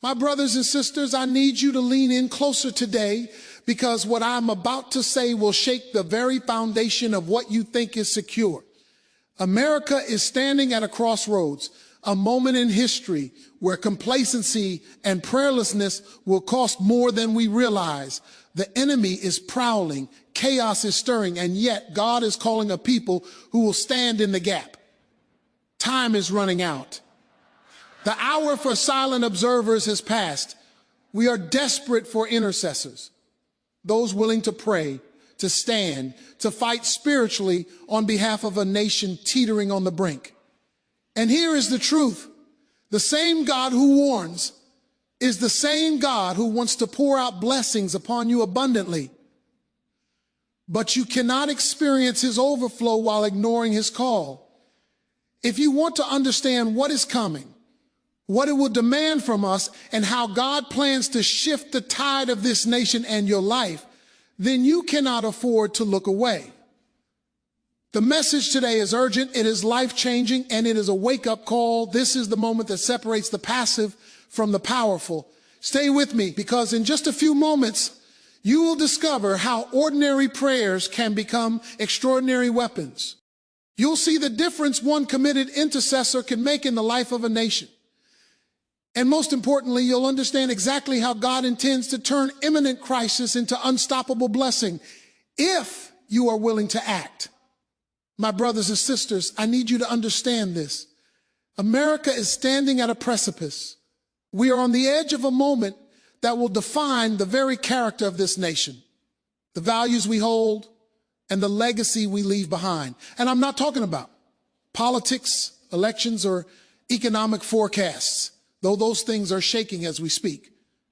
My brothers and sisters, I need you to lean in closer today because what I'm about to say will shake the very foundation of what you think is secure. America is standing at a crossroads, a moment in history where complacency and prayerlessness will cost more than we realize. The enemy is prowling, chaos is stirring, and yet God is calling a people who will stand in the gap. Time is running out. The hour for silent observers has passed. We are desperate for intercessors, those willing to pray, to stand, to fight spiritually on behalf of a nation teetering on the brink. And here is the truth. The same God who warns is the same God who wants to pour out blessings upon you abundantly. But you cannot experience his overflow while ignoring his call. If you want to understand what is coming, what it will demand from us, and how God plans to shift the tide of this nation and your life, then you cannot afford to look away. The message today is urgent, it is life-changing, and it is a wake-up call. This is the moment that separates the passive from the powerful. Stay with me, because in just a few moments, you will discover how ordinary prayers can become extraordinary weapons. You'll see the difference one committed intercessor can make in the life of a nation. And most importantly, you'll understand exactly how God intends to turn imminent crisis into unstoppable blessing if you are willing to act. My brothers and sisters, I need you to understand this. America is standing at a precipice. We are on the edge of a moment that will define the very character of this nation, the values we hold, and the legacy we leave behind. And I'm not talking about politics, elections, or economic forecasts, though those things are shaking as we speak.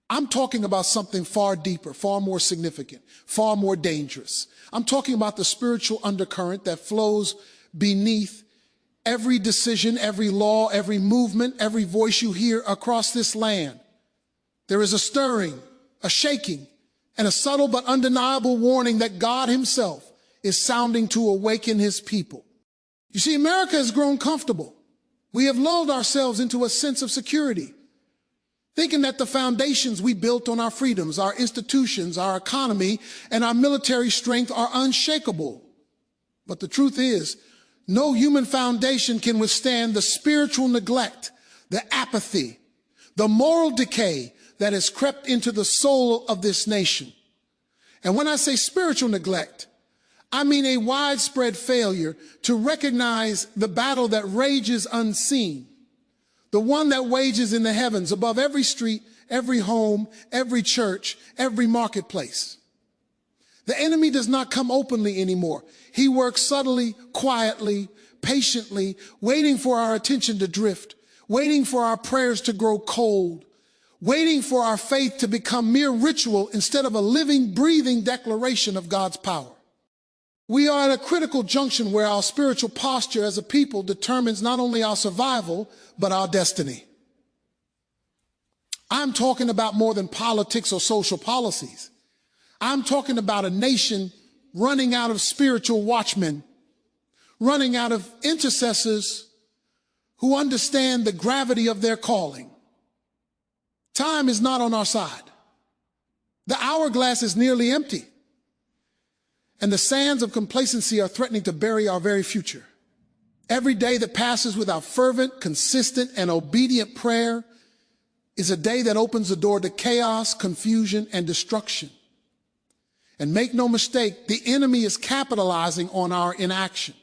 I'm talking about something far deeper, far more significant, far more dangerous. I'm talking about the spiritual undercurrent that flows beneath every decision, every law, every movement, every voice you hear across this land. There is a stirring, a shaking, and a subtle but undeniable warning that God himself is sounding to awaken his people. You see, America has grown comfortable. We have lulled ourselves into a sense of security, thinking that the foundations we built on our freedoms, our institutions, our economy, and our military strength are unshakable. But the truth is, no human foundation can withstand the spiritual neglect, the apathy, the moral decay that has crept into the soul of this nation. And when I say spiritual neglect, I mean a widespread failure to recognize the battle that rages unseen, the one that wages in the heavens above every street, every home, every church, every marketplace. The enemy does not come openly anymore. He works subtly, quietly, patiently, waiting for our attention to drift, waiting for our prayers to grow cold, waiting for our faith to become mere ritual instead of a living, breathing declaration of God's power. We are at a critical junction where our spiritual posture as a people determines not only our survival, but our destiny. I'm talking about more than politics or social policies. I'm talking about a nation running out of spiritual watchmen, running out of intercessors who understand the gravity of their calling. Time is not on our side. The hourglass is nearly empty. And the sands of complacency are threatening to bury our very future. Every day that passes without fervent, consistent, and obedient prayer is a day that opens the door to chaos, confusion, and destruction. And make no mistake, the enemy is capitalizing on our inaction.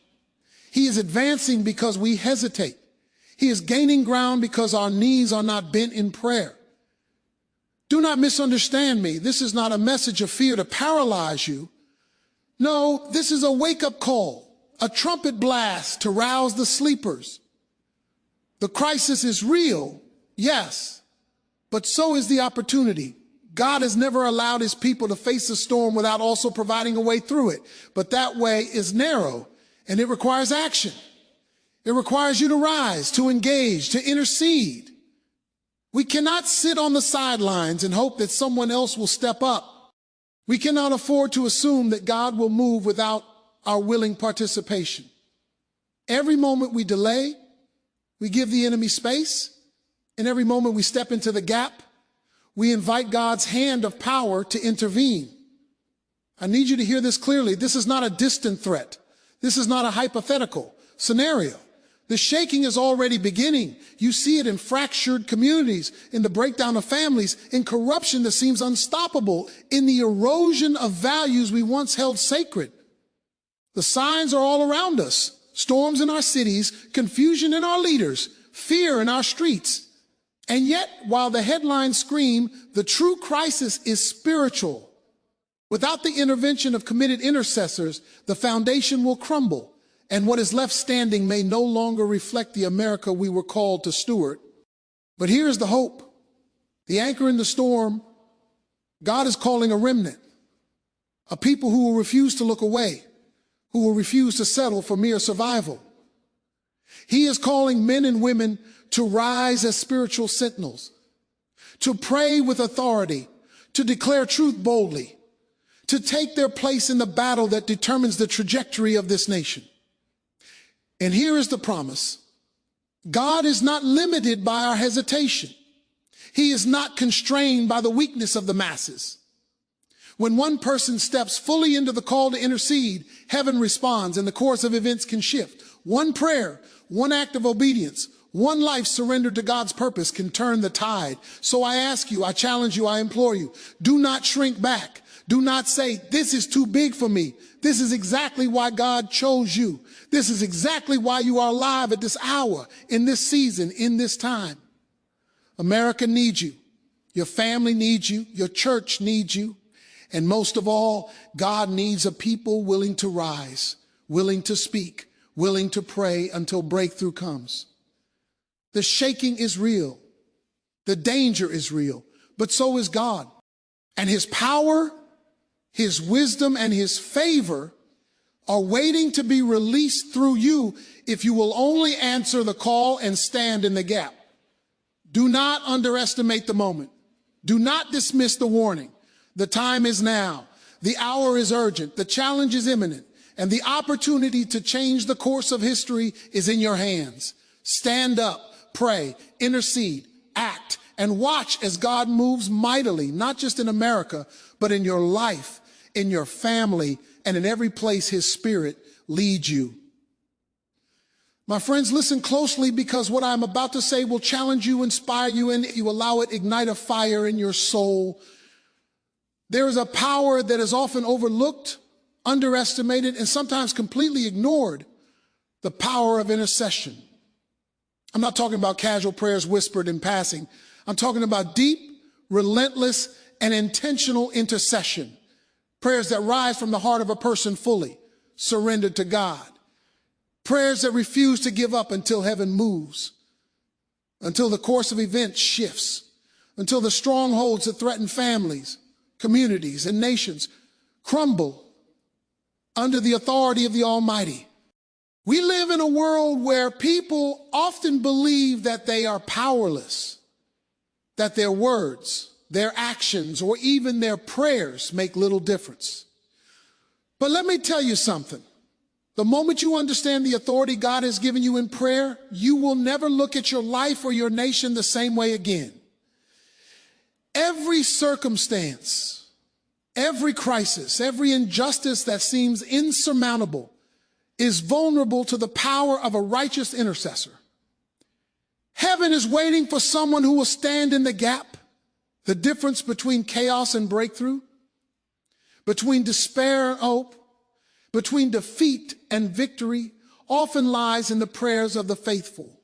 He is advancing because we hesitate. He is gaining ground because our knees are not bent in prayer. Do not misunderstand me. This is not a message of fear to paralyze you. No, this is a wake-up call, a trumpet blast to rouse the sleepers. The crisis is real, yes, but so is the opportunity. God has never allowed his people to face a storm without also providing a way through it. But that way is narrow, and it requires action. It requires you to rise, to engage, to intercede. We cannot sit on the sidelines and hope that someone else will step up. We cannot afford to assume that God will move without our willing participation. Every moment we delay, we give the enemy space, and every moment we step into the gap, We invite God's hand of power to intervene. I need you to hear this clearly. This is not a distant threat. This is not a hypothetical scenario. The shaking is already beginning. You see it in fractured communities, in the breakdown of families, in corruption that seems unstoppable, in the erosion of values we once held sacred. The signs are all around us. Storms in our cities, confusion in our leaders, fear in our streets. And yet, while the headlines scream, the true crisis is spiritual. Without the intervention of committed intercessors, the foundation will crumble, and what is left standing may no longer reflect the America we were called to steward. But here's the hope. The anchor in the storm, God is calling a remnant, a people who will refuse to look away, who will refuse to settle for mere survival. He is calling men and women to rise as spiritual sentinels, to pray with authority, to declare truth boldly, to take their place in the battle that determines the trajectory of this nation. And here is the promise. God is not limited by our hesitation. He is not constrained by the weakness of the masses. When one person steps fully into the call to intercede, heaven responds and the course of events can shift. One prayer, one act of obedience, one life surrendered to God's purpose can turn the tide. So I ask you, I challenge you, I implore you, do not shrink back. Do not say, this is too big for me. This is exactly why God chose you. This is exactly why you are alive at this hour, in this season, in this time. America needs you. Your family needs you. Your church needs you. And most of all, God needs a people willing to rise, willing to speak, willing to pray until breakthrough comes. The shaking is real. The danger is real, but so is God. And his power, his wisdom, and his favor are waiting to be released through you if you will only answer the call and stand in the gap. Do not underestimate the moment. Do not dismiss the warning. The time is now. The hour is urgent. The challenge is imminent. And the opportunity to change the course of history is in your hands. Stand up, pray, intercede, act, and watch as God moves mightily, not just in America, but in your life, in your family, and in every place his Spirit leads you. My friends, listen closely, because what I'm about to say will challenge you, inspire you, and if you allow it, ignite a fire in your soul. There is a power that is often overlooked, underestimated, and sometimes completely ignored: the power of intercession. I'm not talking about casual prayers whispered in passing. I'm talking about deep, relentless, and intentional intercession. Prayers that rise from the heart of a person fully surrendered to God. Prayers that refuse to give up until heaven moves, until the course of events shifts, until the strongholds that threaten families, communities, and nations crumble under the authority of the Almighty. We live in a world where people often believe that they are powerless, that their words, their actions, or even their prayers make little difference. But let me tell you something. The moment you understand the authority God has given you in prayer, you will never look at your life or your nation the same way again. Every circumstance, every crisis, every injustice that seems insurmountable is vulnerable to the power of a righteous intercessor. Heaven is waiting for someone who will stand in the gap. The difference between chaos and breakthrough, between despair and hope, between defeat and victory, often lies in the prayers of the faithful.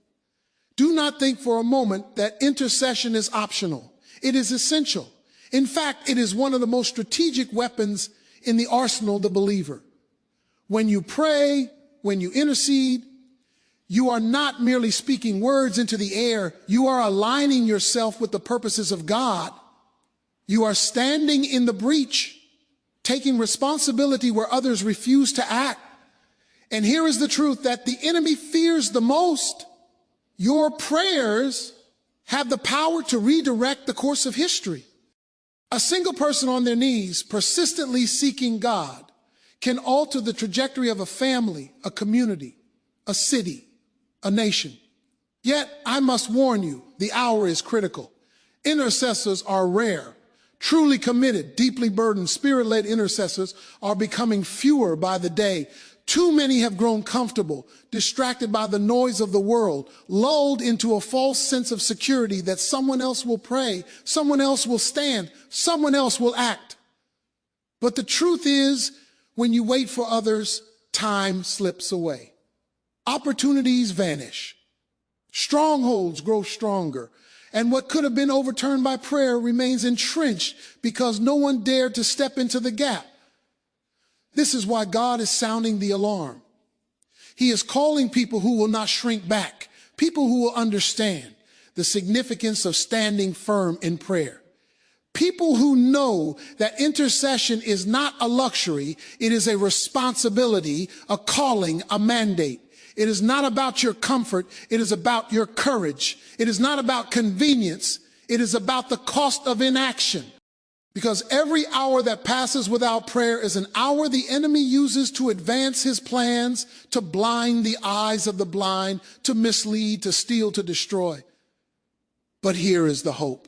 Do not think for a moment that intercession is optional. It is essential. In fact, it is one of the most strategic weapons in the arsenal of the believer. When you pray, when you intercede, you are not merely speaking words into the air. You are aligning yourself with the purposes of God. You are standing in the breach, taking responsibility where others refuse to act. And here is the truth that the enemy fears the most. Your prayers have the power to redirect the course of history. A single person on their knees, persistently seeking God, can alter the trajectory of a family, a community, a city, a nation. Yet, I must warn you, the hour is critical. Intercessors are rare. Truly committed, deeply burdened, spirit-led intercessors are becoming fewer by the day. Too many have grown comfortable, distracted by the noise of the world, lulled into a false sense of security that someone else will pray, someone else will stand, someone else will act. But the truth is, when you wait for others, time slips away. Opportunities vanish. Strongholds grow stronger. And what could have been overturned by prayer remains entrenched because no one dared to step into the gap. This is why God is sounding the alarm. He is calling people who will not shrink back, people who will understand the significance of standing firm in prayer. People who know that intercession is not a luxury, it is a responsibility, a calling, a mandate. It is not about your comfort, it is about your courage. It is not about convenience, it is about the cost of inaction. Because every hour that passes without prayer is an hour the enemy uses to advance his plans, to blind the eyes of the blind, to mislead, to steal, to destroy. But here is the hope.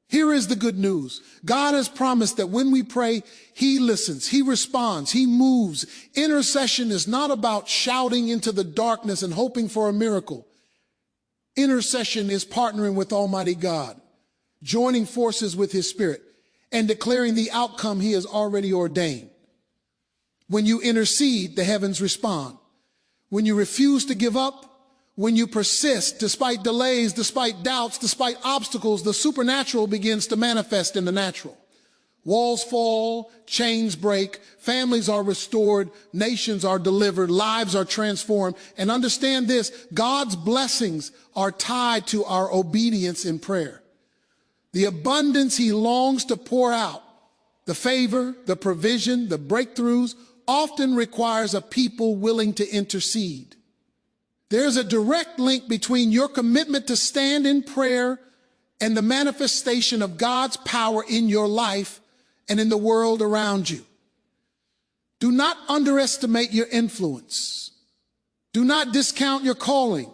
Here is the good news. God has promised that when we pray, he listens, he responds, he moves. Intercession is not about shouting into the darkness and hoping for a miracle. Intercession is partnering with Almighty God, joining forces with his Spirit, and declaring the outcome he has already ordained. When you intercede, the heavens respond. When you refuse to give up, when you persist, despite delays, despite doubts, despite obstacles, the supernatural begins to manifest in the natural. Walls fall, chains break, families are restored, nations are delivered, lives are transformed. And understand this, God's blessings are tied to our obedience in prayer. The abundance he longs to pour out, the favor, the provision, the breakthroughs, often requires a people willing to intercede. There's a direct link between your commitment to stand in prayer and the manifestation of God's power in your life and in the world around you. Do not underestimate your influence. Do not discount your calling.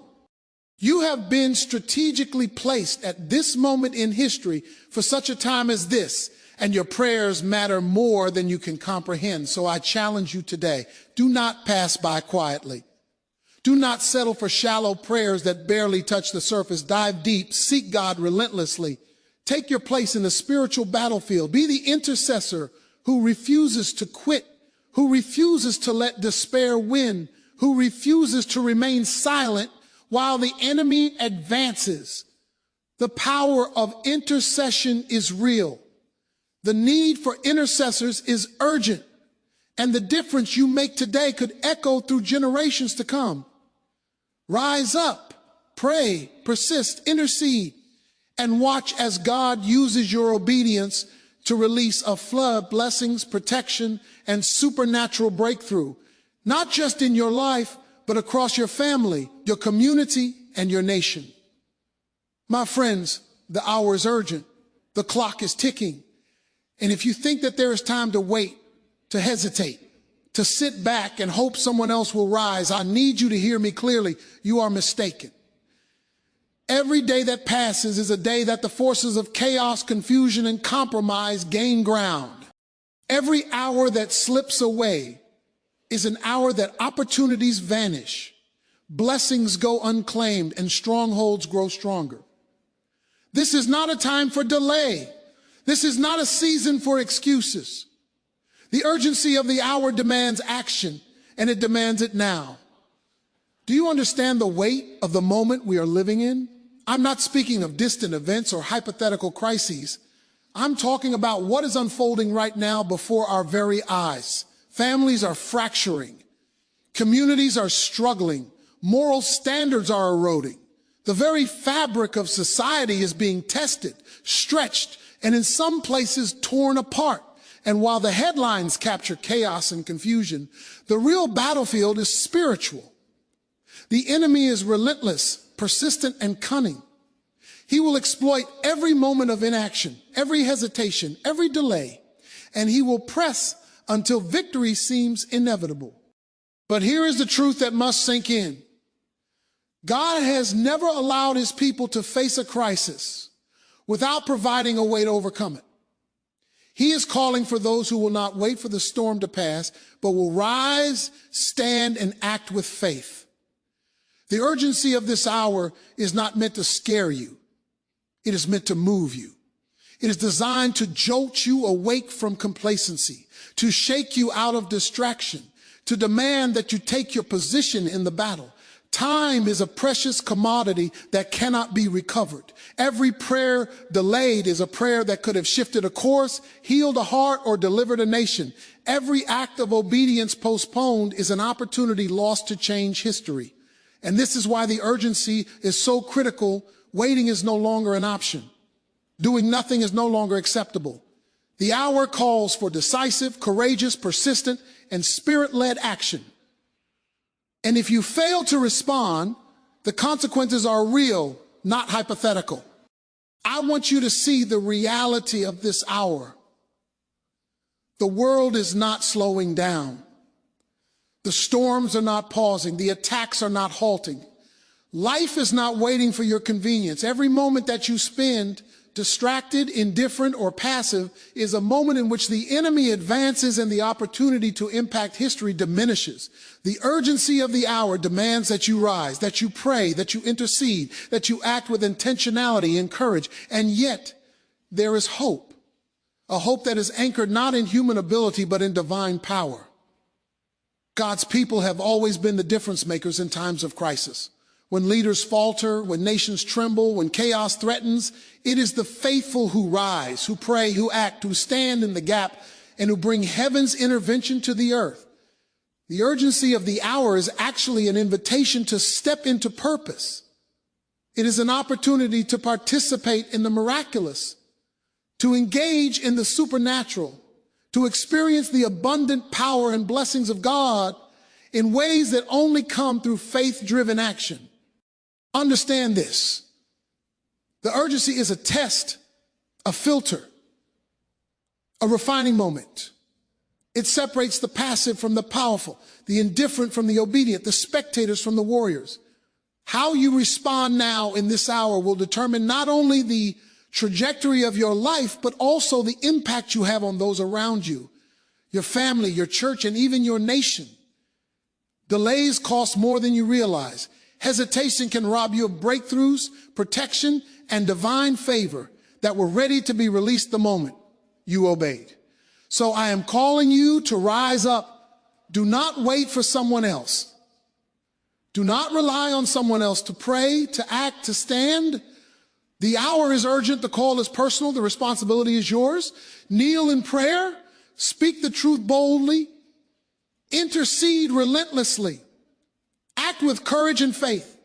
You have been strategically placed at this moment in history for such a time as this, and your prayers matter more than you can comprehend. So I challenge you today, do not pass by quietly. Do not settle for shallow prayers that barely touch the surface. Dive deep, seek God relentlessly. Take your place in the spiritual battlefield. Be the intercessor who refuses to quit, who refuses to let despair win, who refuses to remain silent while the enemy advances. The power of intercession is real. The need for intercessors is urgent, and the difference you make today could echo through generations to come. Rise up, pray, persist, intercede, and watch as God uses your obedience to release a flood of blessings, protection, and supernatural breakthrough, not just in your life, but across your family, your community, and your nation. My friends, the hour is urgent. The clock is ticking. And if you think that there is time to wait, to hesitate, to sit back and hope someone else will rise, I need you to hear me clearly. You are mistaken. Every day that passes is a day that the forces of chaos, confusion, and compromise gain ground. Every hour that slips away is an hour that opportunities vanish, blessings go unclaimed, and strongholds grow stronger. This is not a time for delay. This is not a season for excuses. The urgency of the hour demands action, and it demands it now. Do you understand the weight of the moment we are living in? I'm not speaking of distant events or hypothetical crises. I'm talking about what is unfolding right now before our very eyes. Families are fracturing. Communities are struggling. Moral standards are eroding. The very fabric of society is being tested, stretched, and in some places torn apart. And while the headlines capture chaos and confusion, the real battlefield is spiritual. The enemy is relentless, persistent, and cunning. He will exploit every moment of inaction, every hesitation, every delay, and he will press until victory seems inevitable. But here is the truth that must sink in. God has never allowed his people to face a crisis without providing a way to overcome it. He is calling for those who will not wait for the storm to pass, but will rise, stand, and act with faith. The urgency of this hour is not meant to scare you. It is meant to move you. It is designed to jolt you awake from complacency, to shake you out of distraction, to demand that you take your position in the battle. Time is a precious commodity that cannot be recovered. Every prayer delayed is a prayer that could have shifted a course, healed a heart, or delivered a nation. Every act of obedience postponed is an opportunity lost to change history. And this is why the urgency is so critical. Waiting is no longer an option. Doing nothing is no longer acceptable. The hour calls for decisive, courageous, persistent, and spirit-led action. And if you fail to respond, the consequences are real, not hypothetical. I want you to see the reality of this hour. The world is not slowing down. The storms are not pausing. The attacks are not halting. Life is not waiting for your convenience. Every moment that you spend distracted, indifferent, or passive is a moment in which the enemy advances and the opportunity to impact history diminishes. The urgency of the hour demands that you rise, that you pray, that you intercede, that you act with intentionality and courage. And yet, there is hope, a hope that is anchored not in human ability, but in divine power. God's people have always been the difference makers in times of crisis. When leaders falter, when nations tremble, when chaos threatens, it is the faithful who rise, who pray, who act, who stand in the gap, and who bring heaven's intervention to the earth. The urgency of the hour is actually an invitation to step into purpose. It is an opportunity to participate in the miraculous, to engage in the supernatural, to experience the abundant power and blessings of God in ways that only come through faith-driven action. Understand this. The urgency is a test, a filter, a refining moment. It separates the passive from the powerful, the indifferent from the obedient, the spectators from the warriors. How you respond now in this hour will determine not only the trajectory of your life, but also the impact you have on those around you, your family, your church, and even your nation. Delays cost more than you realize. Hesitation can rob you of breakthroughs, protection, and divine favor that were ready to be released the moment you obeyed. So I am calling you to rise up. Do not wait for someone else. Do not rely on someone else to pray, to act, to stand. The hour is urgent. The call is personal. The responsibility is yours. Kneel in prayer. Speak the truth boldly. Intercede relentlessly. Act with courage and faith,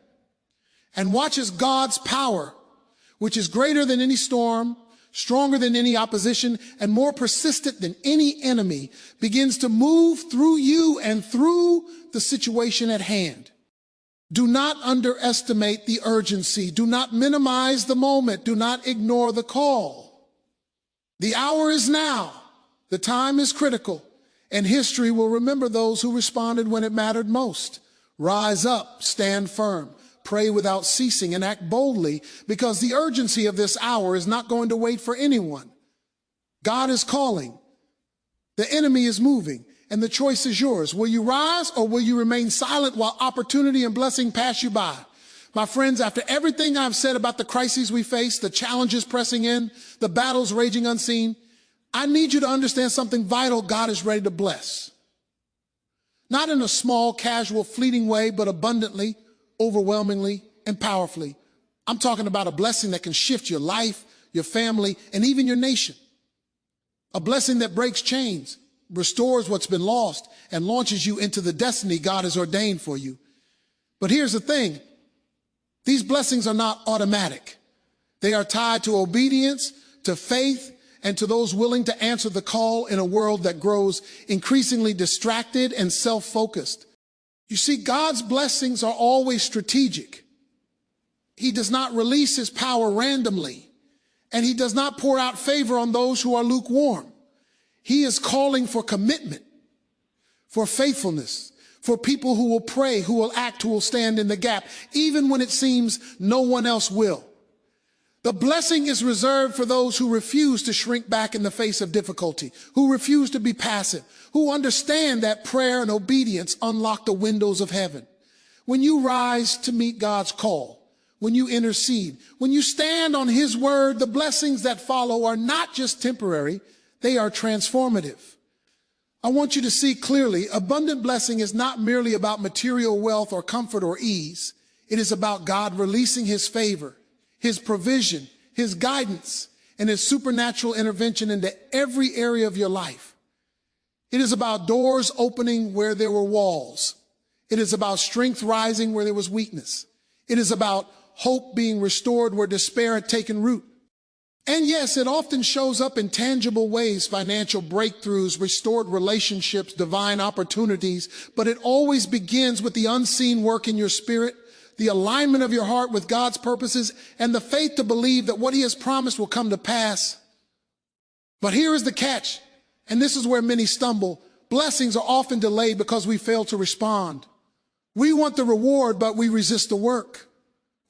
and watch as God's power, which is greater than any storm, stronger than any opposition, and more persistent than any enemy, begins to move through you and through the situation at hand. Do not underestimate the urgency. Do not minimize the moment. Do not ignore the call. The hour is now. The time is critical, and history will remember those who responded when it mattered most. Rise up, stand firm, pray without ceasing, and act boldly, because the urgency of this hour is not going to wait for anyone. God is calling. The enemy is moving, and the choice is yours. Will you rise, or will you remain silent while opportunity and blessing pass you by? My friends, after everything I've said about the crises we face, the challenges pressing in, the battles raging unseen, I need you to understand something vital. God is ready to bless. Not in a small, casual, fleeting way, but abundantly, overwhelmingly, and powerfully. I'm talking about a blessing that can shift your life, your family, and even your nation. A blessing that breaks chains, restores what's been lost, and launches you into the destiny God has ordained for you. But here's the thing. These blessings are not automatic. They are tied to obedience, to faith, and to those willing to answer the call in a world that grows increasingly distracted and self-focused. You see, God's blessings are always strategic. He does not release his power randomly, and he does not pour out favor on those who are lukewarm. He is calling for commitment, for faithfulness, for people who will pray, who will act, who will stand in the gap, even when it seems no one else will. The blessing is reserved for those who refuse to shrink back in the face of difficulty, who refuse to be passive, who understand that prayer and obedience unlock the windows of heaven. When you rise to meet God's call, when you intercede, when you stand on his word, the blessings that follow are not just temporary, they are transformative. I want you to see clearly, abundant blessing is not merely about material wealth or comfort or ease. It is about God releasing his favor, his provision, his guidance, and his supernatural intervention into every area of your life. It is about doors opening where there were walls. It is about strength rising where there was weakness. It is about hope being restored where despair had taken root. And yes, it often shows up in tangible ways: financial breakthroughs, restored relationships, divine opportunities. But it always begins with the unseen work in your spirit, the alignment of your heart with God's purposes, and the faith to believe that what he has promised will come to pass. But here is the catch, and this is where many stumble. Blessings are often delayed because we fail to respond. We want the reward, but we resist the work.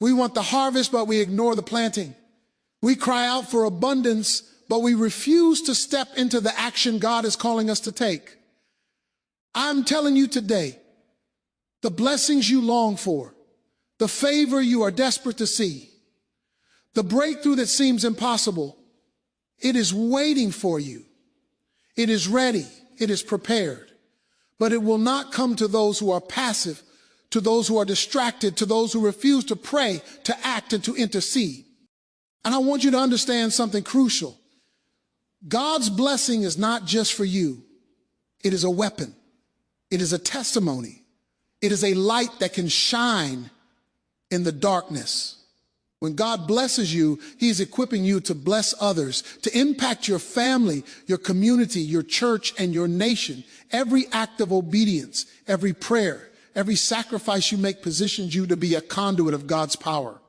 We want the harvest, but we ignore the planting. We cry out for abundance, but we refuse to step into the action God is calling us to take. I'm telling you today, the blessings you long for, the favor you are desperate to see, the breakthrough that seems impossible, it is waiting for you. It is ready. It is prepared. But it will not come to those who are passive, to those who are distracted, to those who refuse to pray, to act, and to intercede. And I want you to understand something crucial. God's blessing is not just for you. It is a weapon. It is a testimony. It is a light that can shine in the darkness. When God blesses you, he's equipping you to bless others, to impact your family, your community, your church, and your nation. Every act of obedience, every prayer, every sacrifice you make positions you to be a conduit of God's power.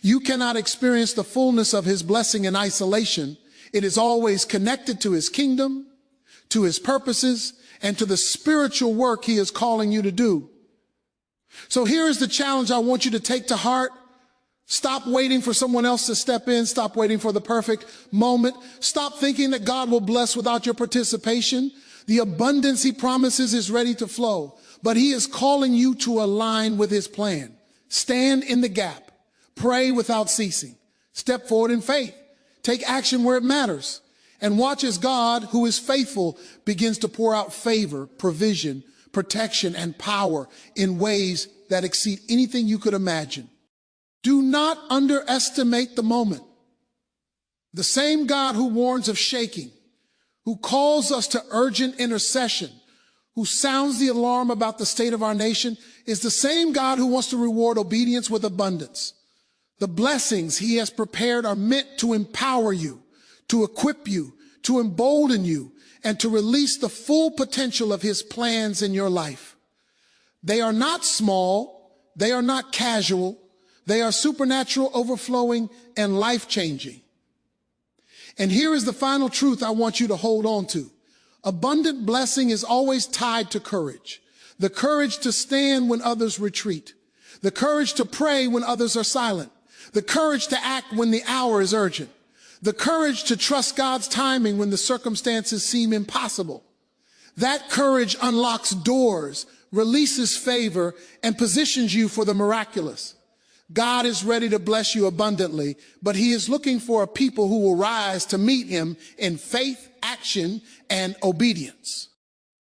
You cannot experience the fullness of his blessing in isolation. It is always connected to his kingdom, to his purposes, and to the spiritual work he is calling you to do. So here is the challenge I want you to take to heart. Stop waiting for someone else to step in. Stop waiting for the perfect moment. Stop thinking that God will bless without your participation. The abundance he promises is ready to flow, but he is calling you to align with his plan. Stand in the gap. Pray without ceasing. Step forward in faith. Take action where it matters. And watch as God, who is faithful, begins to pour out favor, provision, protection, and power in ways that exceed anything you could imagine. Do not underestimate the moment. The same God who warns of shaking, who calls us to urgent intercession, who sounds the alarm about the state of our nation, is the same God who wants to reward obedience with abundance. The blessings he has prepared are meant to empower you, to equip you, to embolden you, and to release the full potential of his plans in your life. They are not small. They are not casual. They are supernatural, overflowing, and life-changing. And here is the final truth I want you to hold on to. Abundant blessing is always tied to courage. The courage to stand when others retreat. The courage to pray when others are silent. The courage to act when the hour is urgent. The courage to trust God's timing when the circumstances seem impossible. That courage unlocks doors, releases favor, and positions you for the miraculous. God is ready to bless you abundantly, but he is looking for a people who will rise to meet him in faith, action, and obedience.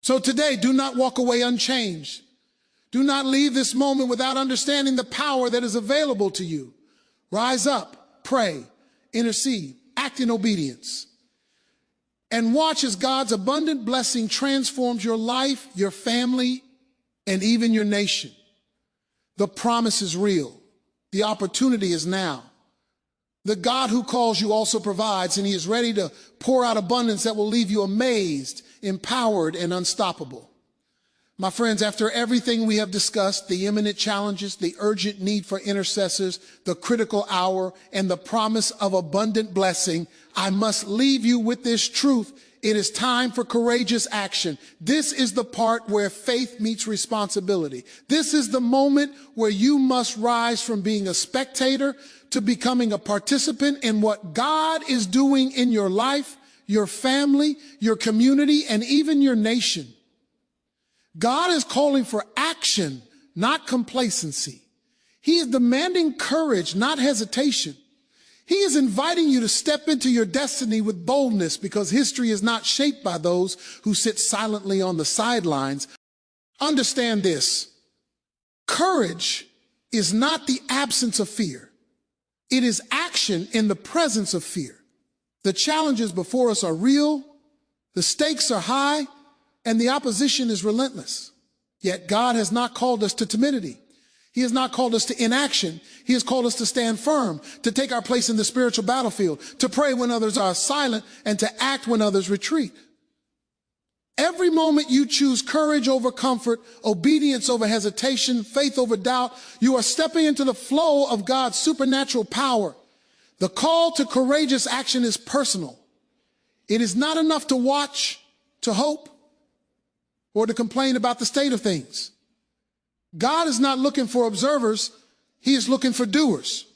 So today, do not walk away unchanged. Do not leave this moment without understanding the power that is available to you. Rise up, pray, intercede, act in obedience, and watch as God's abundant blessing transforms your life, your family, and even your nation. The promise is real. The opportunity is now. The God who calls you also provides, and he is ready to pour out abundance that will leave you amazed, empowered, and unstoppable. My friends, after everything we have discussed, the imminent challenges, the urgent need for intercessors, the critical hour, and the promise of abundant blessing, I must leave you with this truth. It is time for courageous action. This is the part where faith meets responsibility. This is the moment where you must rise from being a spectator to becoming a participant in what God is doing in your life, your family, your community, and even your nation. God is calling for action, not complacency. He is demanding courage, not hesitation. He is inviting you to step into your destiny with boldness, because history is not shaped by those who sit silently on the sidelines. Understand this: courage is not the absence of fear. It is action in the presence of fear. The challenges before us are real, the stakes are high, and the opposition is relentless. Yet God has not called us to timidity. He has not called us to inaction. He has called us to stand firm, to take our place in the spiritual battlefield, to pray when others are silent, and to act when others retreat. Every moment you choose courage over comfort, obedience over hesitation, faith over doubt, you are stepping into the flow of God's supernatural power. The call to courageous action is personal. It is not enough to watch, to hope, or to complain about the state of things. God is not looking for observers. He is looking for doers.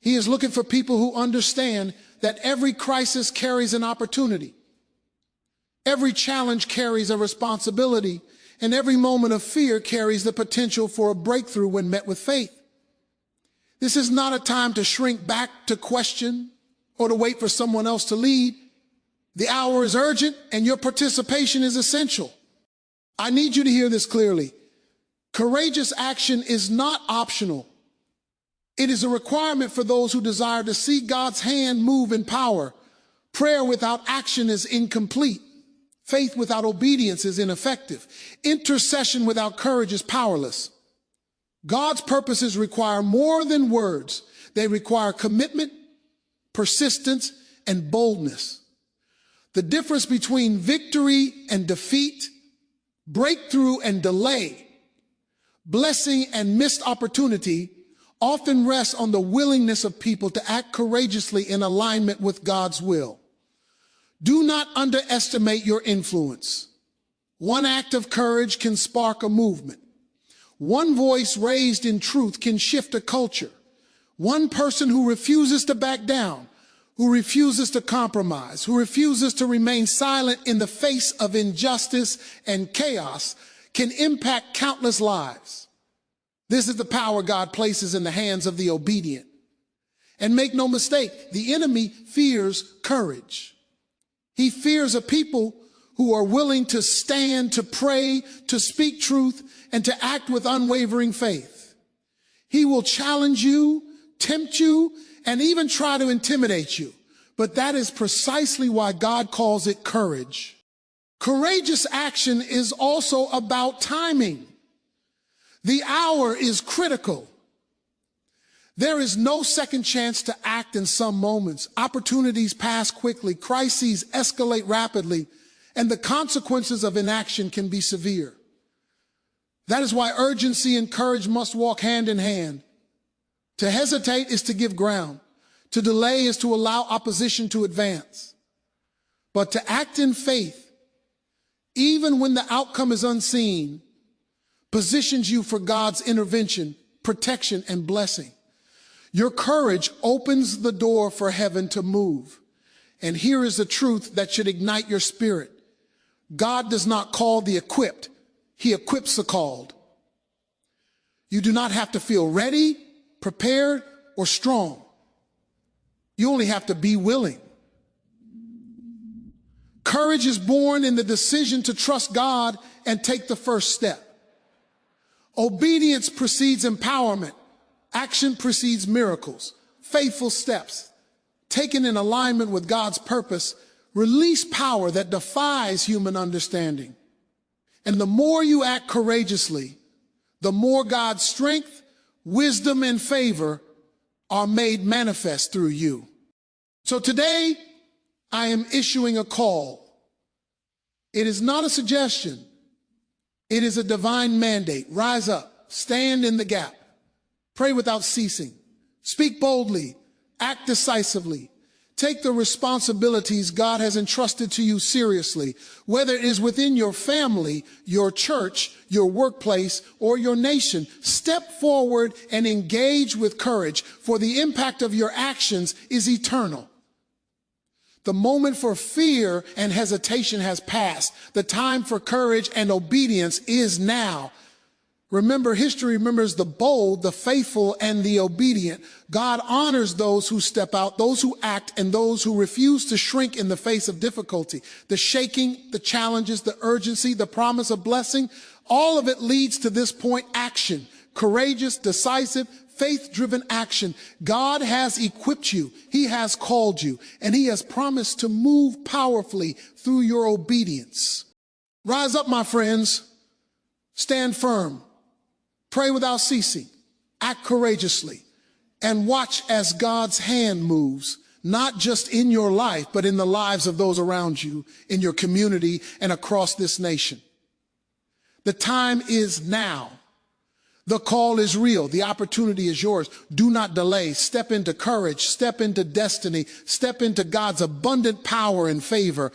He is looking for people who understand that every crisis carries an opportunity. Every challenge carries a responsibility, and every moment of fear carries the potential for a breakthrough when met with faith. This is not a time to shrink back, to question, or to wait for someone else to lead. The hour is urgent, and your participation is essential. I need you to hear this clearly. Courageous action is not optional. It is a requirement for those who desire to see God's hand move in power. Prayer without action is incomplete. Faith without obedience is ineffective. Intercession without courage is powerless. God's purposes require more than words. They require commitment, persistence, and boldness. The difference between victory and defeat, breakthrough and delay, blessing and missed opportunity often rests on the willingness of people to act courageously in alignment with God's will. Do not underestimate your influence. One act of courage can spark a movement. One voice raised in truth can shift a culture. One person who refuses to back down, who refuses to compromise, who refuses to remain silent in the face of injustice and chaos can impact countless lives. This is the power God places in the hands of the obedient. And make no mistake, the enemy fears courage. He fears a people who are willing to stand, to pray, to speak truth, and to act with unwavering faith. He will challenge you, tempt you, and even try to intimidate you. But that is precisely why God calls it courage. Courageous action is also about timing. The hour is critical. There is no second chance to act in some moments. Opportunities pass quickly, crises escalate rapidly, and the consequences of inaction can be severe. That is why urgency and courage must walk hand in hand. To hesitate is to give ground. To delay is to allow opposition to advance. But to act in faith, even when the outcome is unseen, positions you for God's intervention, protection, and blessing. Your courage opens the door for heaven to move. And here is the truth that should ignite your spirit. God does not call the equipped. He equips the called. You do not have to feel ready, prepared, or strong. You only have to be willing. Courage is born in the decision to trust God and take the first step. Obedience precedes empowerment. Action precedes miracles. Faithful steps, taken in alignment with God's purpose, release power that defies human understanding. And the more you act courageously, the more God's strength, wisdom, and favor are made manifest through you. So today, I am issuing a call. It is not a suggestion. It is a divine mandate. Rise up, stand in the gap, pray without ceasing, speak boldly, act decisively. Take the responsibilities God has entrusted to you seriously, whether it is within your family, your church, your workplace, or your nation. Step forward and engage with courage, for the impact of your actions is eternal. The moment for fear and hesitation has passed. The time for courage and obedience is now. Remember, history remembers the bold, the faithful, and the obedient. God honors those who step out, those who act, and those who refuse to shrink in the face of difficulty. The shaking, the challenges, the urgency, the promise of blessing, all of it leads to this point: action. Courageous, decisive, faith-driven action. God has equipped you. He has called you, and He has promised to move powerfully through your obedience. Rise up, my friends. Stand firm. Pray without ceasing, act courageously, and watch as God's hand moves, not just in your life, but in the lives of those around you, in your community, and across this nation. The time is now. The call is real. The opportunity is yours. Do not delay. Step into courage. Step into destiny. Step into God's abundant power and favor.